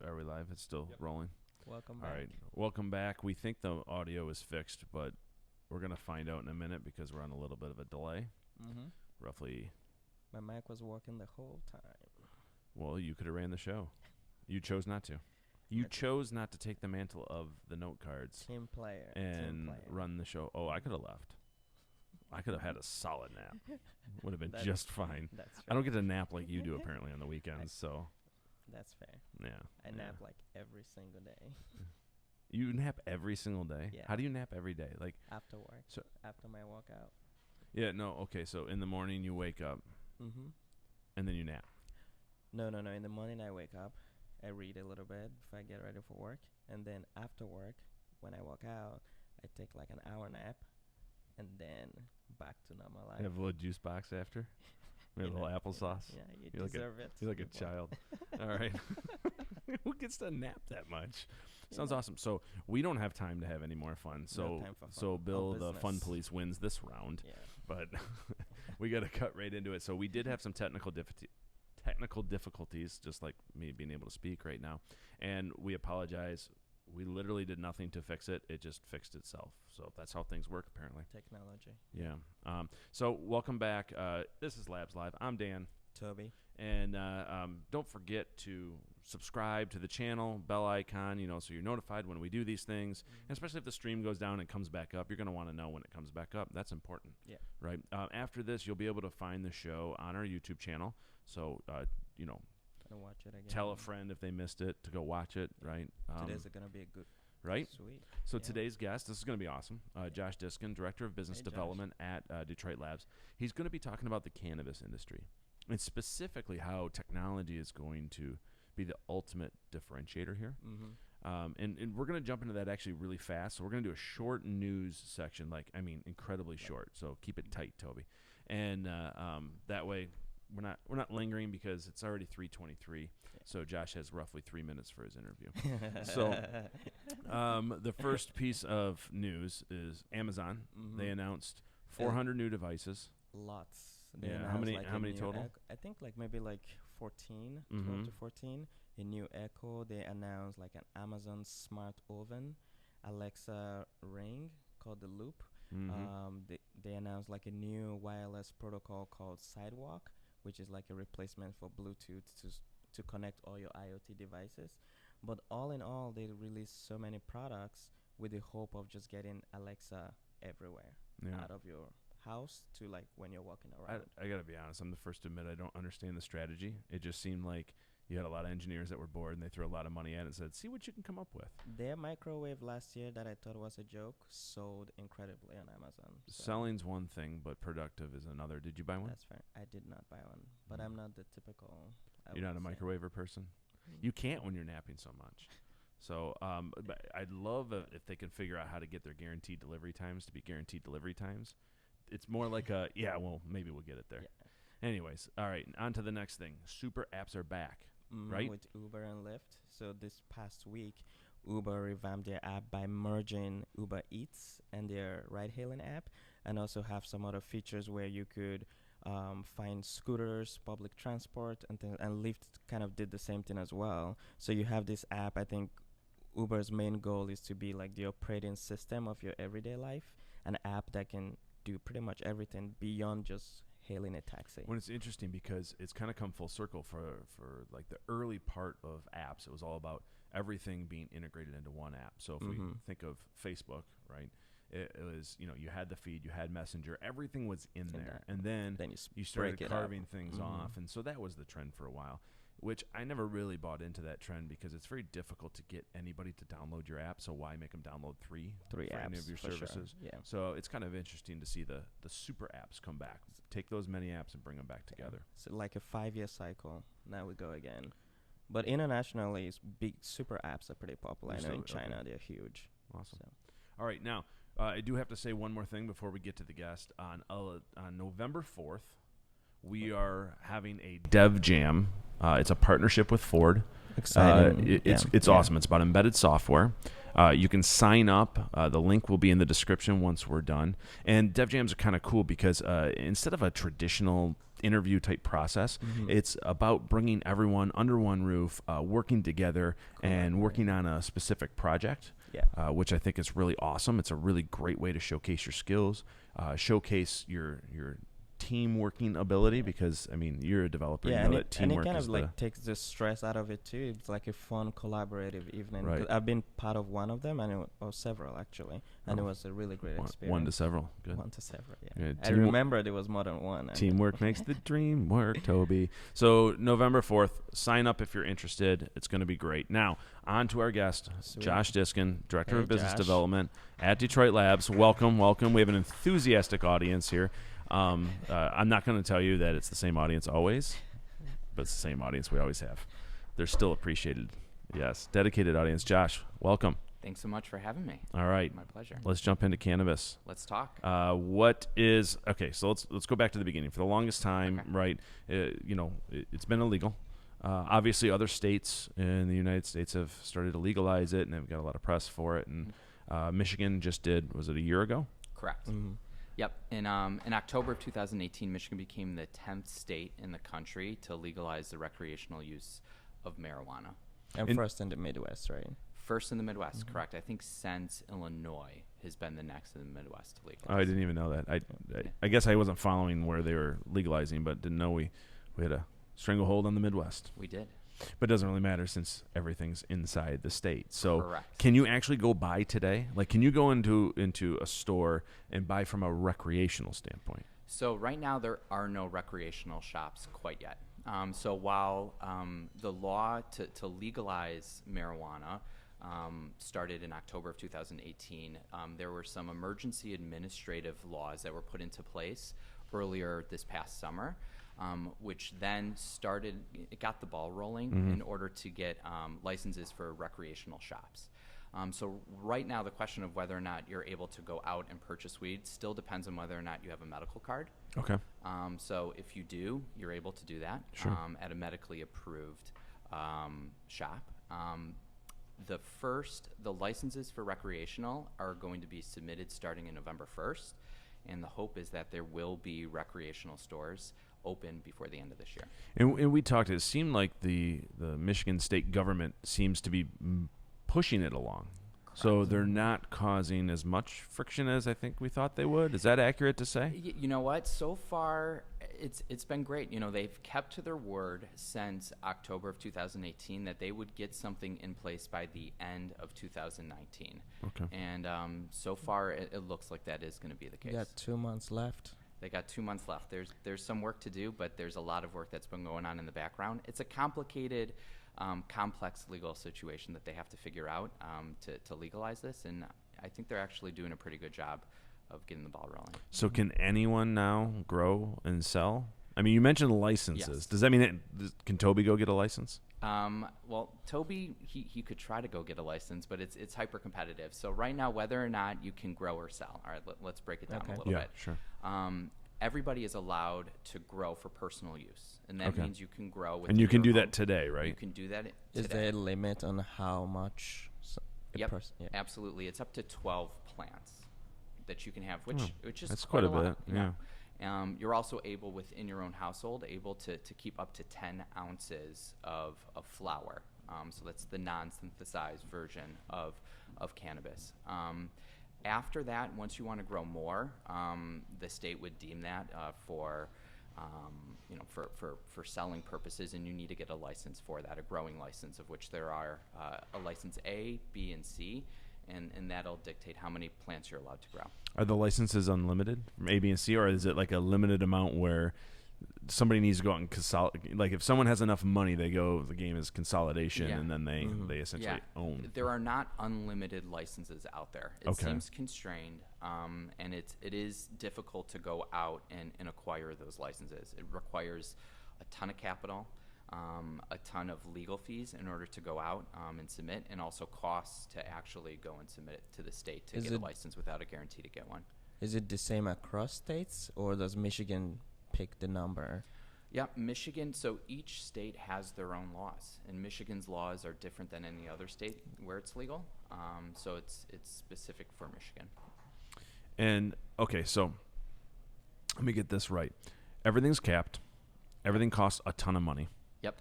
Are we live? It's still rolling. Welcome back. All right. Welcome back. We think the audio is fixed, but we're going to find out in a minute because we're on a little bit of a delay. Mm-hmm. Roughly. My mic was working the whole time. Well, you could have ran the show. You chose not to. You chose not to take the mantle of the note cards. Team player. And run the show. Oh, I could have left. I could have had a solid nap. Would have been just fine. That's true. I don't get to nap like you do apparently on the weekends, so. That's fair. Yeah. I nap like every single day. You nap every single day? Yeah. How do you nap every day? Like after work. So after my workout. Yeah, no, okay, so in the morning you wake up and then you nap. No. In the morning I wake up, I read a little bit before I get ready for work, and then after work, when I walk out, I take like an hour nap, and then back to normal life. You have a little juice box after? Maybe a little applesauce? Yeah, you deserve it. You're like a child. All right. Who gets to nap that much? Sounds awesome. So we don't have time to have any more fun. So No time for fun. so Bill, the fun Business. police, wins this round. Yeah. But we got to cut right into it. So we did have some technical difficulties, just like me being able to speak right now. And we apologize. We literally did nothing to fix it. It just fixed itself. So that's how things work, apparently. Technology. Yeah. So welcome back. This is Labs Live. I'm Dan. Tobi. And don't forget to subscribe to the channel, bell icon, so you're notified when we do these things. And especially if the stream goes down and comes back up, you're going to want to know when it comes back up. That's important. Yeah. Right? After this, you'll be able to find the show on our YouTube channel. So, Gonna watch it again. tell a friend if they missed it to go watch it, right? Today's gonna be a good. Right? Sweet. So Yeah. today's guest, this is going to be awesome. Josh Diskin, Director of Business Hey, Josh. Development at Detroit Labs. He's going to be talking about the cannabis industry and specifically how technology is going to be the ultimate differentiator here. And we're going to jump into that actually really fast. So we're going to do a short news section, incredibly short. So keep it tight, Tobi. And that way we're not lingering because it's already 3:23. So Josh has roughly 3 minutes for his interview. So the first piece of news is Amazon. They announced 400 new devices. Lots. Yeah. How many total? I think maybe 14, 12 to 14. A new Echo. They announced like an Amazon smart oven, Alexa Ring called the Loop. They announced like a new wireless protocol called Sidewalk, which is like a replacement for Bluetooth to connect all your IoT devices. But all in all, they released so many products with the hope of just getting Alexa everywhere, out of your house to like when you're walking around. I got to be honest. I'm the first to admit I don't understand the strategy. It just seemed like you had a lot of engineers that were bored and they threw a lot of money at it and said, see what you can come up with. Their microwave last year that I thought was a joke sold incredibly on Amazon. So Selling's one thing, but productive is another. Did you buy one? that's fair. I did not buy one, but I'm not the typical. You're not a microwaver person? You can't when you're napping so much. So but I'd love if they can figure out how to get their guaranteed delivery times to be guaranteed delivery times. It's more like maybe we'll get it there. Yeah. Anyways, all right, on to the next thing. Super apps are back, right? With Uber and Lyft. So this past week, Uber revamped their app by merging Uber Eats and their ride-hailing app, and also have some other features where you could find scooters, public transport, and Lyft kind of did the same thing as well. So you have this app. I think Uber's main goal is to be like the operating system of your everyday life, an app that can do pretty much everything beyond just hailing a taxi. When it's interesting because it's kind of come full circle for like the early part of apps. It was all about everything being integrated into one app. So if we think of Facebook, right, it was, you had the feed, you had Messenger, everything was in there. And then you started carving things off. And so that was the trend for a while, which I never really bought into that trend because it's very difficult to get anybody to download your app. So why make them download three for apps any of your services? Sure. Yeah. So it's kind of interesting to see the super apps come back. Take those many apps and bring them back together. So like a 5-year cycle. Now we go again. But internationally, big super apps are pretty popular. I know in China they're huge. Awesome. So. All right, now I do have to say one more thing before we get to the guest. On November 4th, we are having a Dev Jam. It's a partnership with Ford. Exciting. It's awesome. It's about embedded software. You can sign up. The link will be in the description once we're done. And Dev Jams are kind of cool because instead of a traditional interview type process. It's about bringing everyone under one roof, working together, and working on a specific project. Which I think is really awesome. It's a really great way to showcase your skills, showcase your team working ability, because I mean, you're a developer. Yeah, you know that teamwork and it kind is of like takes the stress out of it too. It's like a fun collaborative evening. Right. 'Cause I've been part of one of them, or several actually, and it was a really great experience. One to several. Good. One to several. Yeah. Yeah, I remember there was more than one. Teamwork makes the dream work, Toby. So November 4th, sign up if you're interested. It's going to be great. Now, on to our guest, Sweet. Josh Diskin, Director Hey, of Business Josh. Development at Detroit Labs. Welcome. We have an enthusiastic audience here. I'm not going to tell you that it's the same audience always, but it's the same audience we always have. They're still appreciated. Yes, dedicated audience. Josh, welcome. Thanks so much for having me. All right. My pleasure. Let's jump into cannabis. Let's talk. So let's go back to the beginning. For the longest time, right, it's been illegal. Obviously, other states in the United States have started to legalize it, and they've got a lot of press for it. And Michigan just did, was it a year ago? Correct. Yep. In October of 2018, Michigan became the 10th state in the country to legalize the recreational use of marijuana. And first in the Midwest, right? First in the Midwest, correct. I think since Illinois has been the next in the Midwest to legalize. Oh, I didn't even know that. I guess I wasn't following where they were legalizing, but didn't know we had a stranglehold on the Midwest. We did. But it doesn't really matter since everything's inside the state. So Correct. Can you actually go buy today? Like, can you go into a store and buy from a recreational standpoint? So right now there are no recreational shops quite yet. So while the law to legalize marijuana started in October of 2018, there were some emergency administrative laws that were put into place earlier this past summer, which then it got the ball rolling in order to get licenses for recreational shops. So right now, the question of whether or not you're able to go out and purchase weed still depends on whether or not you have a medical card. Okay. So if you do, you're able to do that at a medically approved shop. The licenses for recreational are going to be submitted starting in November 1st, and the hope is that there will be recreational stores open before the end of this year. And we talked, it seemed like the Michigan state government seems to be pushing it along. Correct. So they're not causing as much friction as I think we thought they would. Is that accurate to say? You know what? So far, it's been great. You know, they've kept to their word since October of 2018 that they would get something in place by the end of 2019. Okay. And so far, it looks like that is going to be the case. You got 2 months left. They got 2 months left. There's some work to do, but there's a lot of work that's been going on in the background. It's a complicated, complex legal situation that they have to figure out to legalize this, and I think they're actually doing a pretty good job of getting the ball rolling. So can anyone now grow and sell? I mean, you mentioned licenses. Yes. Does that mean can Toby go get a license? Well, Toby, he could try to go get a license, but it's hyper competitive. So right now, whether or not you can grow or sell, all right, let's break it down a little bit. Sure. Everybody is allowed to grow for personal use, and that means you can grow. And you can do that today, right? You can do that today. Is there a limit on how much? Yep, absolutely. It's up to 12 plants that you can have, which is that's quite a bit. Yeah. You're also able, within your own household, to keep up to 10 ounces of flower. So that's the non-synthesized version of cannabis. After that, once you want to grow more, the state would deem that for selling purposes, and you need to get a license for that, a growing license, of which there are a license A, B, and C. And that'll dictate how many plants you're allowed to grow. Are the licenses unlimited from A, B, and C, or is it like a limited amount where somebody needs to go out and consolidate? Like if someone has enough money, the game is consolidation, and then they essentially own. There are not unlimited licenses out there. It seems constrained, and it is difficult to go out and acquire those licenses. It requires a ton of capital. A ton of legal fees in order to go out and submit, and also costs to actually go and submit it to the state to get a license without a guarantee to get one. Is it the same across states, or does Michigan pick the number? Yeah, Michigan, so each state has their own laws, and Michigan's laws are different than any other state where it's legal, so it's specific for Michigan. And, okay, so let me get this right. Everything's capped. Everything costs a ton of money. Yep.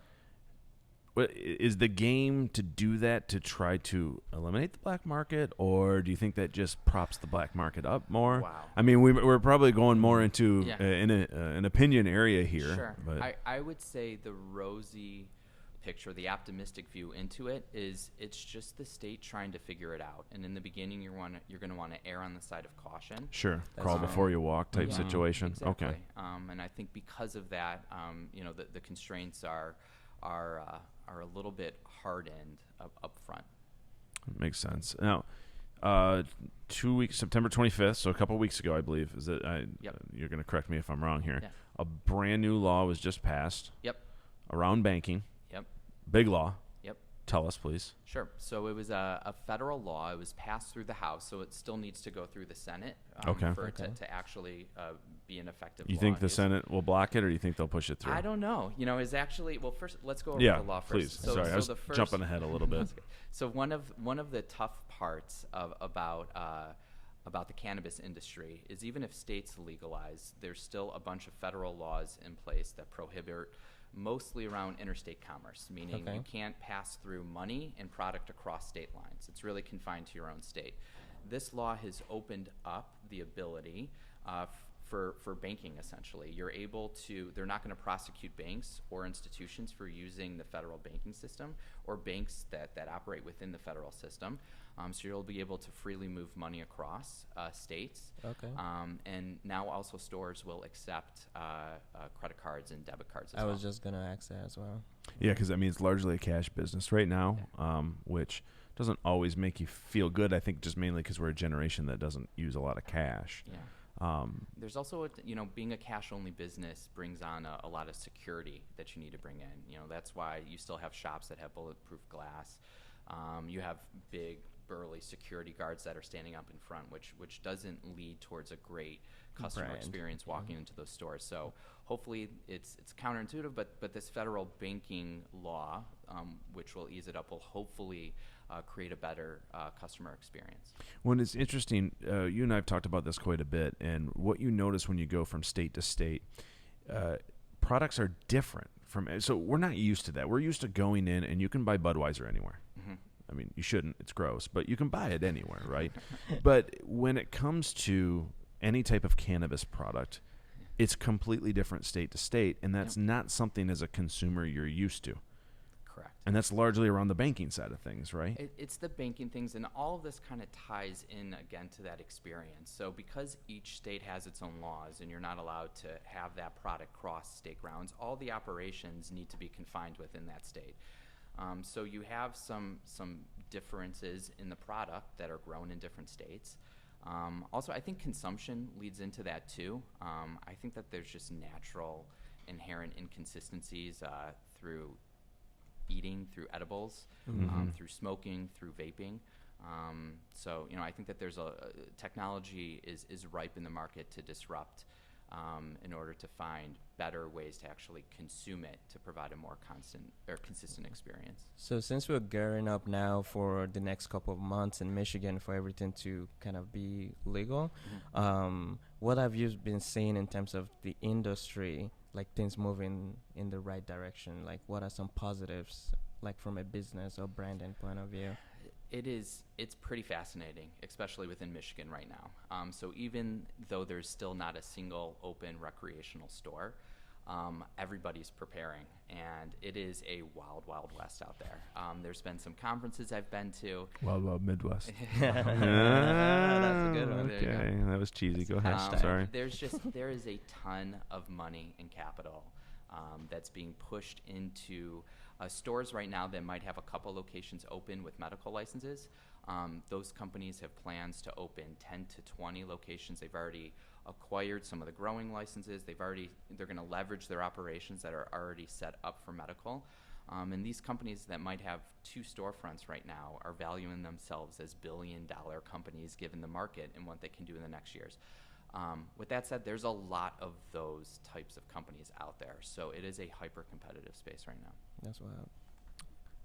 Is the game to do that to try to eliminate the black market, or do you think that just props the black market up more? Wow. I mean, we're probably going more into Yeah. an opinion area here. Sure. But I would say the rosy picture, the optimistic view into it is it's just the state trying to figure it out. And in the beginning, you're going to want to err on the side of caution. sure, That's crawl right. before you walk type Yeah, situation. Exactly. Okay. And I think because of that, the constraints are a little bit hardened up front. Makes sense. Now, 2 weeks, September 25th, so a couple weeks ago, I believe. Is it? Yep. You're going to correct me if I'm wrong here. Yeah. A brand new law was just passed. Yep. Around banking. Yep. Big law. Yep. Tell us, please. Sure. So it was a federal law. It was passed through the House, so it still needs to go through the Senate Okay. for it Okay. to actually be an effective You law. think the It's- Senate will block it, or do you think they'll push it through? I don't know. Is actually first let's go over Yeah, the law first. please. So, Sorry, so I was the first, jumping ahead a little bit. That's okay. So one of the tough parts about the cannabis industry is even if states legalize, there's still a bunch of federal laws in place that prohibit mostly around interstate commerce, meaning Okay. you can't pass through money and product across state lines. It's really confined to your own state. This law has opened up the ability for banking, essentially. You're able to, they're not going to prosecute banks or institutions for using the federal banking system or banks that operate within the federal system. So you'll be able to freely move money across states. Okay. And now also stores will accept credit cards and debit cards as I well. was just gonna ask that as well. Yeah, because I mean it's largely a cash business right now, which doesn't always make you feel good. I think just mainly because we're a generation that doesn't use a lot of cash. Yeah. There's also, being a cash-only business brings on a lot of security that you need to bring in. That's why you still have shops that have bulletproof glass. You have big, burly security guards that are standing up in front, which doesn't lead towards a great customer Brand. experience walking into those stores. So hopefully it's counterintuitive, but this federal banking law, which will ease it up, will hopefully create a better customer experience. When it's interesting, you and I have talked about this quite a bit, and what you notice when you go from state to state, products are different. So we're not used to that. We're used to going in and you can buy Budweiser anywhere. Mm-hmm. I mean, you shouldn't. It's gross, but you can buy it anywhere, right? But when it comes to any type of cannabis product, it's completely different state to state, and that's not something as a consumer you're used to. Correct. And that's largely around the banking side of things, right? It's the banking things, and all of this kind of ties in again to that experience. So because each state has its own laws, and you're not allowed to have that product cross state grounds, all the operations need to be confined within that state. So you have some differences in the product that are grown in different states. Also, I think consumption leads into that too. I think that there's just natural, inherent inconsistencies through eating, through edibles, through smoking, through vaping. So I think that there's technology is ripe in the market to disrupt in order to find better ways to actually consume it to provide a more consistent experience. So since we're gearing up now for the next couple of months in Michigan for everything to kind of be legal, what have you been seeing in terms of the industry, like things moving in the right direction? Like what are some positives, like from a business or branding point of view? It's pretty fascinating, especially within Michigan right now. So even though there's still not a single open recreational store, everybody's preparing, and it is a wild, wild west out there. There's been some conferences I've been to. Wild Midwest. That's a good one. There you go. Okay, that was cheesy. Go ahead. Hashtag. Sorry. There is a ton of money and capital that's being pushed into stores right now that might have a couple locations open with medical licenses. Those companies have plans to open 10 to 20 locations. They've already acquired some of the growing licenses. They're going to leverage their operations that are already set up for medical. And these companies that might have 2 storefronts right now are valuing themselves as billion-dollar companies given the market and what they can do in the next years. With that said, there's a lot of those types of companies out there. So it is a hyper-competitive space right now. That's wild.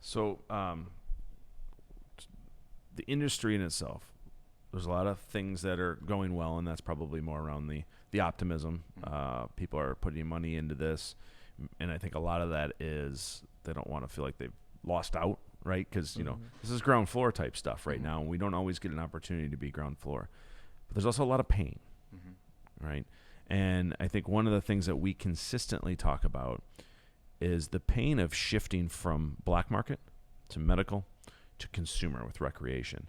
So the industry in itself, there's a lot of things that are going well, and that's probably more around the optimism. People are putting money into this. and I think a lot of that is they don't want to feel like they've lost out, right? Because, you know, this is ground floor type stuff right now, and we don't always get an opportunity to be ground floor. But there's also a lot of pain, right? And I think one of the things that we consistently talk about is the pain of shifting from black market to medical to consumer with recreation.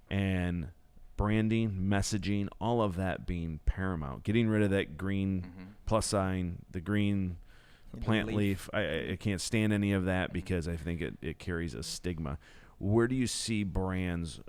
And branding, messaging, all of that being paramount. Getting rid of that green plus sign, the green plant leaf. I can't stand any of that because I think it carries a stigma. Where do you see brands,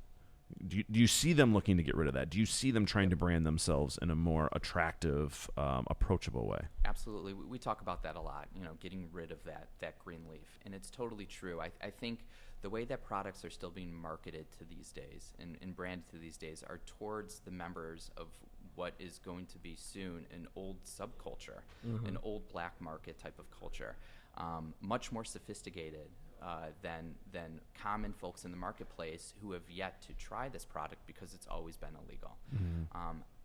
do you see them looking to get rid of that? Do you see them trying to brand themselves in a more attractive, approachable way? Absolutely. We talk about that a lot, you know, getting rid of that green leaf. And it's totally true. I think the way that products are still being marketed to these days and branded to these days are towards the members of what is going to be soon an old subculture, an old black market type of culture, much more sophisticated than common folks in the marketplace who have yet to try this product because it's always been illegal.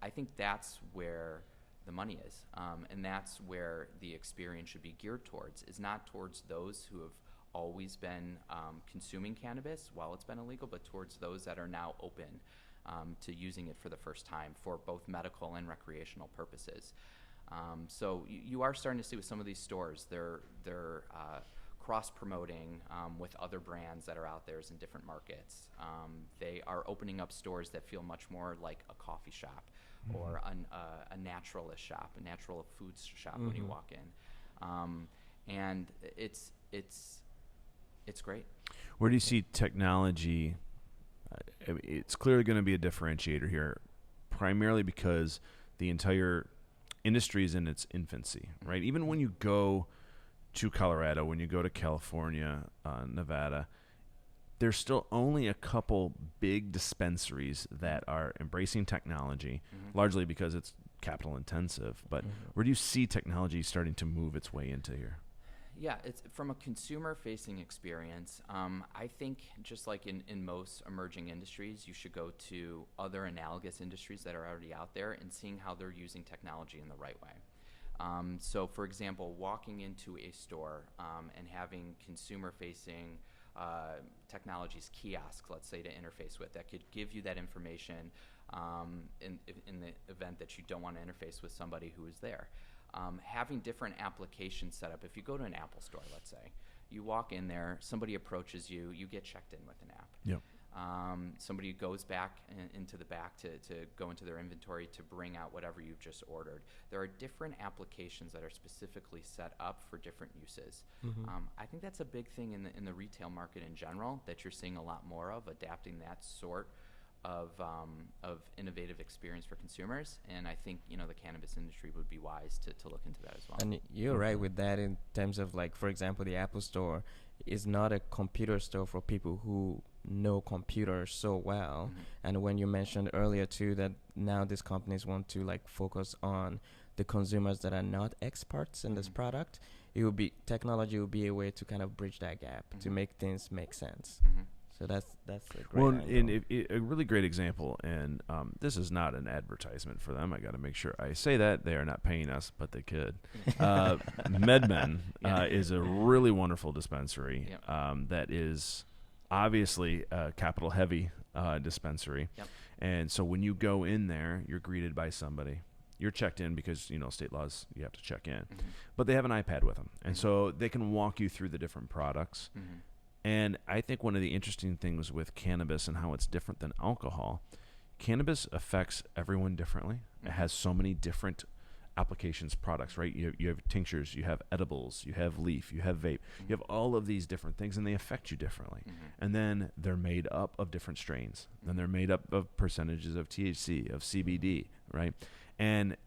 I think that's where the money is, and that's where the experience should be geared towards, is not towards those who have always been consuming cannabis while it's been illegal, but towards those that are now open to using it for the first time for both medical and recreational purposes. So you are starting to see with some of these stores, they're cross-promoting with other brands that are out there in different markets. They are opening up stores that feel much more like a coffee shop or a naturalist shop, a natural foods shop when you walk in. And it's great. Where do you see technology? It's clearly going to be a differentiator here, primarily because the entire industry is in its infancy, right? Even when you go to Colorado, when you go to California, Nevada, there's still only a couple big dispensaries that are embracing technology, largely because it's capital intensive. But where do you see technology starting to move its way into here? Yeah, it's from a consumer-facing experience. I think just like in most emerging industries, you should go to other analogous industries that are already out there and seeing how they're using technology in the right way. So, for example, walking into a store and having consumer-facing technologies, kiosks, let's say, to interface with, that could give you that information in the event that you don't want to interface with somebody who is there. Having different applications set up. If you go to an Apple store, let's say, you walk in there, somebody approaches you, you get checked in with an app. Yep. Somebody goes back into the back to go into their inventory to bring out whatever you've just ordered. There are different applications that are specifically set up for different uses. I think that's a big thing in the retail market in general that you're seeing a lot more of, adapting that sort of innovative experience for consumers, and I think the cannabis industry would be wise to look into that as well. And you're right with that in terms of, like, for example, the Apple Store is not a computer store for people who know computers so well. And when you mentioned earlier too that now these companies want to focus on the consumers that are not experts in this product, technology will be a way to kind of bridge that gap to make things make sense. So that's a great angle. A really great example, and this is not an advertisement for them. I got to make sure I say that. They are not paying us, but they could. MedMen is a really wonderful dispensary that is obviously a capital-heavy dispensary. And so when you go in there, you're greeted by somebody. You're checked in because, state laws, you have to check in. But they have an iPad with them, and so they can walk you through the different products. And I think one of the interesting things with cannabis and how it's different than alcohol, cannabis affects everyone differently. It has so many different applications, products, right? You have tinctures, you have edibles, you have leaf, you have vape. You have all of these different things, and they affect you differently. And then they're made up of different strains. Then they're made up of percentages of THC, of CBD, right? And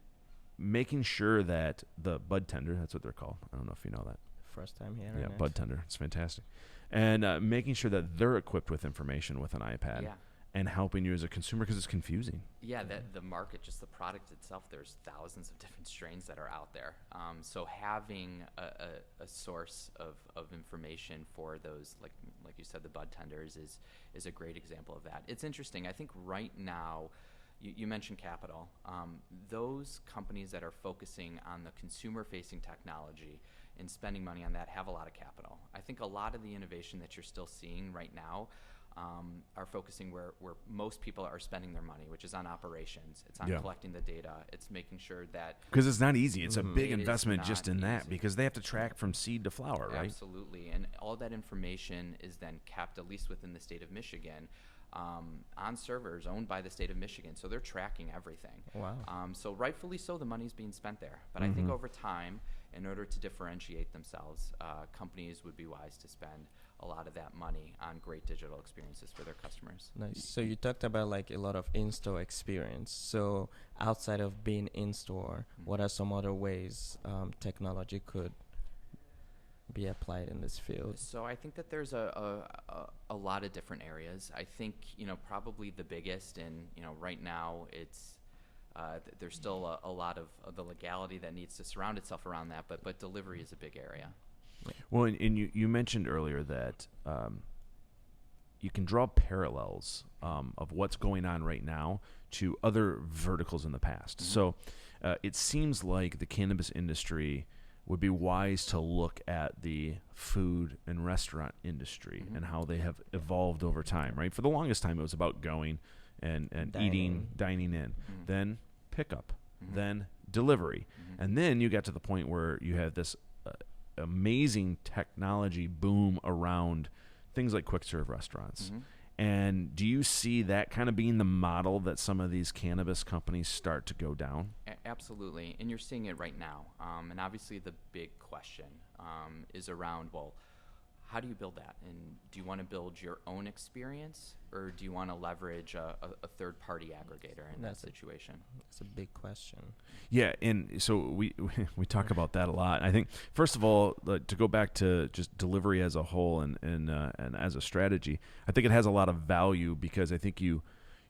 making sure that the bud tender, that's what they're called. I don't know if you know that. First time hearing Yeah, it. bud tender. It's fantastic. And making sure that they're equipped with information with an iPad and helping you as a consumer, because it's confusing. Yeah, the market, just the product itself, there's thousands of different strains that are out there. So having a source of information for those, like you said, the bud tenders is a great example of that. It's interesting. I think right now, you mentioned capital. Those companies that are focusing on the consumer-facing technology and spending money on that have a lot of capital. I think a lot of the innovation that you're still seeing right now are focusing where most people are spending their money, which is on operations. It's on collecting the data. It's making sure that... Because it's not easy. It's a big investment just in that, because they have to track from seed to flower, right? Absolutely. And all that information is then kept, at least within the state of Michigan, on servers owned by the state of Michigan. So they're tracking everything. Wow. So rightfully so, the money's being spent there. But I think over time, in order to differentiate themselves, companies would be wise to spend a lot of that money on great digital experiences for their customers. Nice. So you talked about like a lot of in-store experience. So outside of being in-store, what are some other ways technology could be applied in this field? So I think that there's a lot of different areas. I think, probably the biggest, and, right now it's, there's still a lot of the legality that needs to surround itself around that, but delivery is a big area. Well, and you mentioned earlier that you can draw parallels of what's going on right now to other verticals in the past. So it seems like the cannabis industry would be wise to look at the food and restaurant industry and how they have evolved over time, right? For the longest time, it was about going and eating, dining in, then pickup, then delivery. And then you got to the point where you have this amazing technology boom around things like quick serve restaurants. And do you see that kind of being the model that some of these cannabis companies start to go down? Absolutely, and you're seeing it right now. And obviously the big question is around, well, how do you build that? And do you want to build your own experience, or do you want to leverage a third-party aggregator in that situation? That's a big question. Yeah, and so we talk about that a lot. I think, first of all, to go back to just delivery as a whole and as a strategy, I think it has a lot of value because I think you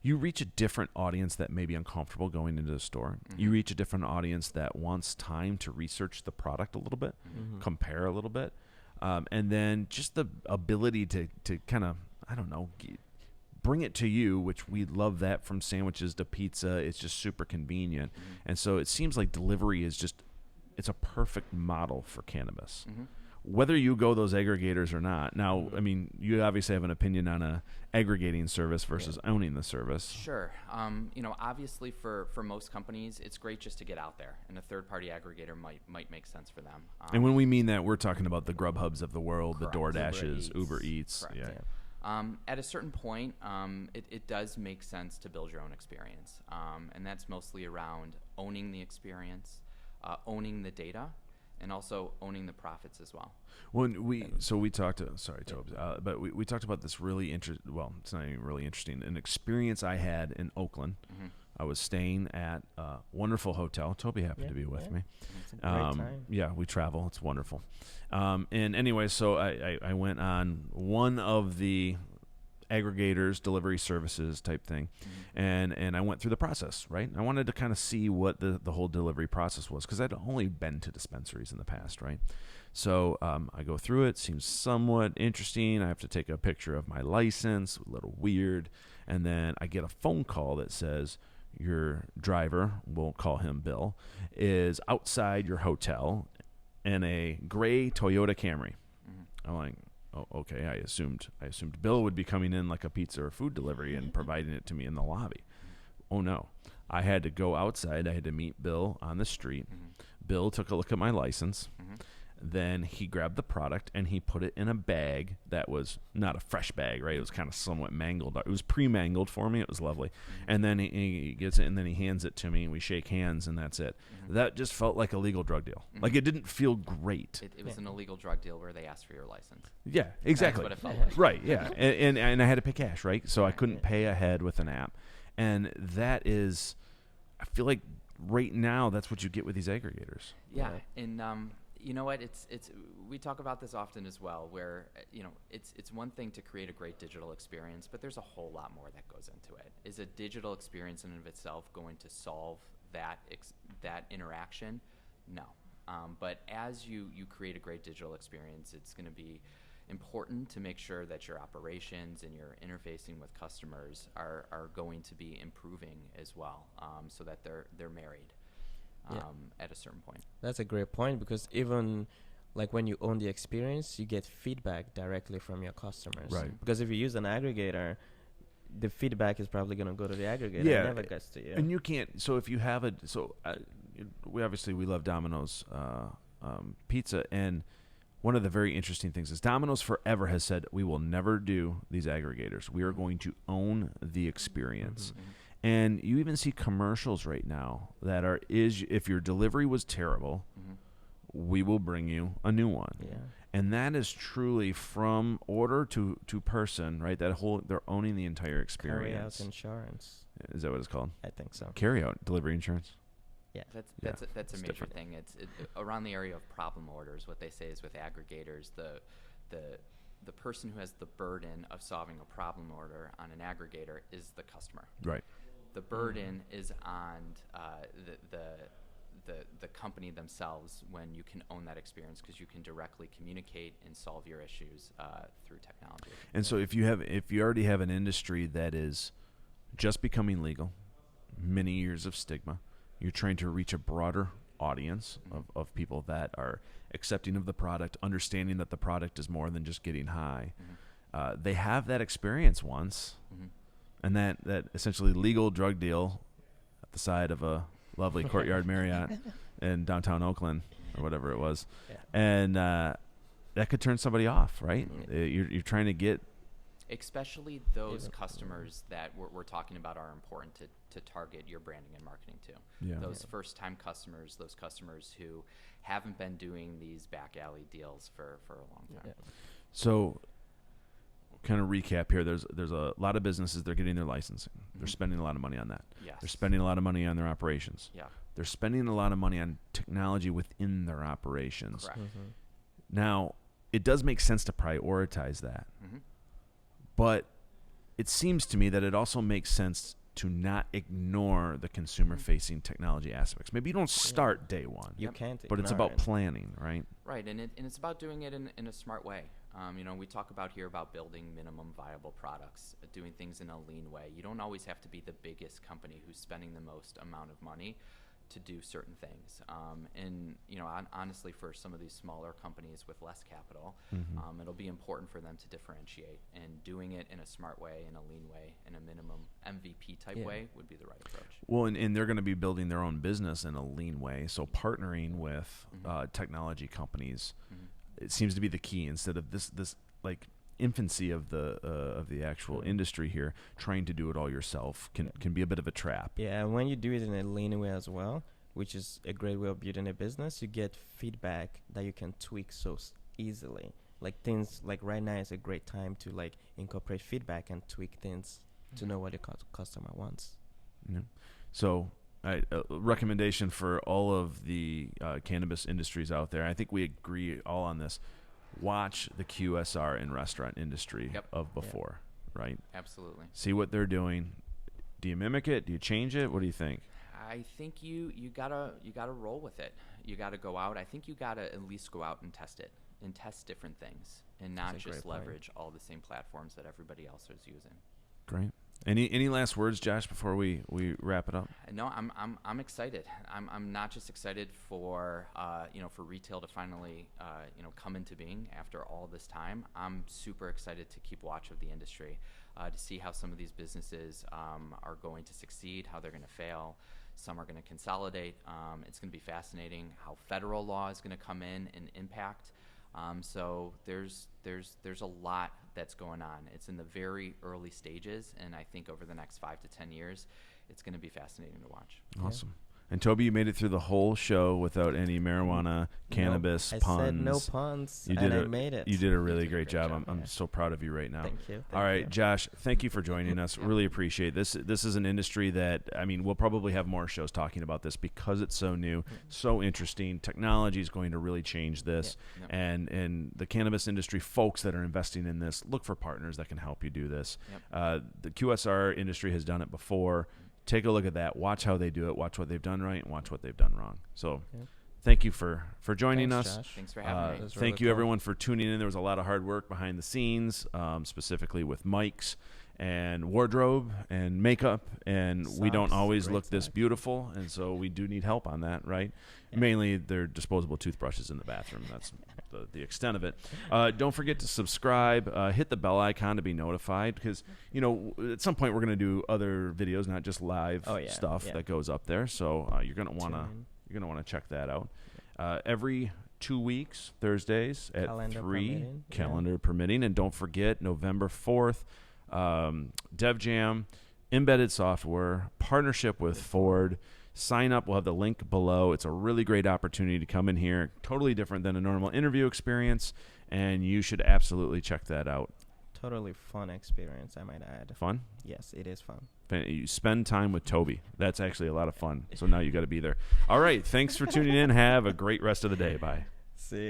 reach a different audience that may be uncomfortable going into the store. You reach a different audience that wants time to research the product a little bit, compare a little bit. And then just the ability to kind of, I don't know, bring it to you, which we love that from sandwiches to pizza. It's just super convenient. And so it seems like delivery is just, it's a perfect model for cannabis. Whether you go those aggregators or not. Now, I mean, you obviously have an opinion on a aggregating service versus owning the service. Sure. Obviously for most companies, it's great just to get out there, and a third-party aggregator might make sense for them. And when we mean that, we're talking about the Grubhubs of the world, correct. the DoorDashes, Uber Eats. Correct. At a certain point, it does make sense to build your own experience, and that's mostly around owning the experience, owning the data, and also owning the profits as well. When we talked to, sorry, Tobi, but we talked about this really interesting, well, it's not even really interesting, an experience I had in Oakland. I was staying at a wonderful hotel. Tobi happened to be with me. It's a great time. Yeah, we travel. It's wonderful. And anyway, so I went on one of the aggregators, delivery services type thing, and I went through the process, right? I wanted to kind of see what the whole delivery process was, because I'd only been to dispensaries in the past, right? So I go through it. Seems somewhat interesting. I have to take a picture of my license, a little weird, and then I get a phone call that says your driver, we'll call him Bill, is outside your hotel in a gray Toyota Camry. I'm like, oh, okay. I assumed Bill would be coming in like a pizza or food delivery and providing it to me in the lobby. Oh no, I had to go outside. I had to meet Bill on the street. Bill took a look at my license. Then he grabbed the product and he put it in a bag that was not a fresh bag, right? It was kind of somewhat mangled. It was pre-mangled for me. It was lovely. And then he gets it and then he hands it to me and we shake hands and that's it. That just felt like a legal drug deal. Like it didn't feel great. It was an illegal drug deal where they asked for your license. Yeah, exactly. That's what it felt like. Right, yeah. And I had to pay cash, right? So I couldn't pay ahead with an app. And that is, I feel like right now that's what you get with these aggregators. Yeah, and you know what? It's we talk about this often as well, where it's one thing to create a great digital experience, but there's a whole lot more that goes into it. Is a digital experience in and of itself going to solve that interaction? No. But as you create a great digital experience, it's going to be important to make sure that your operations and your interfacing with customers are going to be improving as well, so that they're married at a certain point. That's a great point, because even like when you own the experience, you get feedback directly from your customers. Right. Because if you use an aggregator, the feedback is probably going to go to the aggregator. Yeah, It never gets to you. And you can't. So if you have we love Domino's pizza, and one of the very interesting things is Domino's forever has said we will never do these aggregators. We are going to own the experience. And you even see commercials right now that are if your delivery was terrible, we will bring you a new one. Yeah. And that is truly from order to person, right? That whole, they're owning the entire experience. Carry out insurance. Is that what it's called? I think so. Carry out delivery insurance. Yeah. That's a major different. thing. It's around the area of problem orders. What they say is with aggregators, the person who has the burden of solving a problem order on an aggregator is the customer. Right. The burden is on the company themselves when you can own that experience, because you can directly communicate and solve your issues through technology. And so if you already have an industry that is just becoming legal, many years of stigma, you're trying to reach a broader audience of people that are accepting of the product, understanding that the product is more than just getting high. They have that experience once, and that essentially legal drug deal at the side of a lovely Courtyard Marriott in downtown Oakland or whatever it was. Yeah. And that could turn somebody off, right? You're trying to get... Especially those customers that we're talking about are important to target your branding and marketing to. Yeah. Those first-time customers, those customers who haven't been doing these back alley deals for a long time. Yeah. So, kind of recap here. There's a lot of businesses, they're getting their licensing. They're spending a lot of money on that. Yes. They're spending a lot of money on their operations. Yeah. They're spending a lot of money on technology within their operations. Correct. Now, it does make sense to prioritize that. But it seems to me that it also makes sense to not ignore the consumer-facing technology aspects. Maybe you don't start day one. You can't. But it's ignore about it. planning, right? Right, and it's about doing it in a smart way. We talk about here about building minimum viable products, doing things in a lean way. You don't always have to be the biggest company who's spending the most amount of money to do certain things. Honestly, for some of these smaller companies with less capital, it'll be important for them to differentiate, and doing it in a smart way, in a lean way, in a minimum MVP type way would be the right approach. Well, and they're going to be building their own business in a lean way. So partnering with technology companies, it seems to be the key, instead of this like infancy of the actual industry here. Trying to do it all yourself can be a bit of a trap. Yeah, and when you do it in a lean way as well, which is a great way of building a business, you get feedback that you can tweak so easily. Like things like right now is a great time to like incorporate feedback and tweak things to know what the customer wants. Yeah. So, a recommendation for all of the cannabis industries out there. I think we agree all on this. Watch the QSR and restaurant industry of before, right? Absolutely. See what they're doing. Do you mimic it? Do you change it? What do you think? I think you gotta roll with it. You gotta go out. I think you gotta at least go out and test it, and test different things, and not just leverage all the same platforms that everybody else is using. Great. Any last words, Josh, before we wrap it up? No, I'm excited. I'm not just excited for for retail to finally come into being after all this time. I'm super excited to keep watch of the industry, to see how some of these businesses are going to succeed, how they're going to fail. Some are going to consolidate. It's going to be fascinating how federal law is going to come in and impact. So there's a lot that's going on. It's in the very early stages, and I think over the next 5 to 10 years, it's going to be fascinating to watch. Awesome. And Tobi, you made it through the whole show without any marijuana, cannabis, puns. I said no puns, I made it. You did a really great job. I'm so proud of you right now. Thank you. All right, Josh, thank you for joining us. Really appreciate this. This is an industry that, we'll probably have more shows talking about this because it's so new, so interesting. Technology is going to really change this. And the cannabis industry folks that are investing in this, look for partners that can help you do this. The QSR industry has done it before. Take a look at that. Watch how they do it. Watch what they've done right and watch what they've done wrong. So thank you for joining Thanks, us. Josh. Thanks for having me. It was Thank really you, cool. everyone, for tuning in. There was a lot of hard work behind the scenes, specifically with mics and wardrobe and makeup, and we don't Socks, always great look this socks. beautiful, and so we do need help on that, right? Yeah. Mainly, they're disposable toothbrushes in the bathroom. That's the extent of it. Don't forget to subscribe. Hit the bell icon to be notified, because at some point we're going to do other videos, not just live stuff that goes up there. So you're going to want to check that out. Every 2 weeks, Thursdays at Calendar 3, permitting, calendar permitting. And don't forget, November 4th, Dev Jam, embedded software, partnership with Ford. Sign up. We'll have the link below. It's a really great opportunity to come in here. Totally different than a normal interview experience, and you should absolutely check that out. Totally fun experience, I might add. Fun? Yes, it is fun. You spend time with Tobi. That's actually a lot of fun. So now you got to be there. All right. Thanks for tuning in. Have a great rest of the day. Bye. See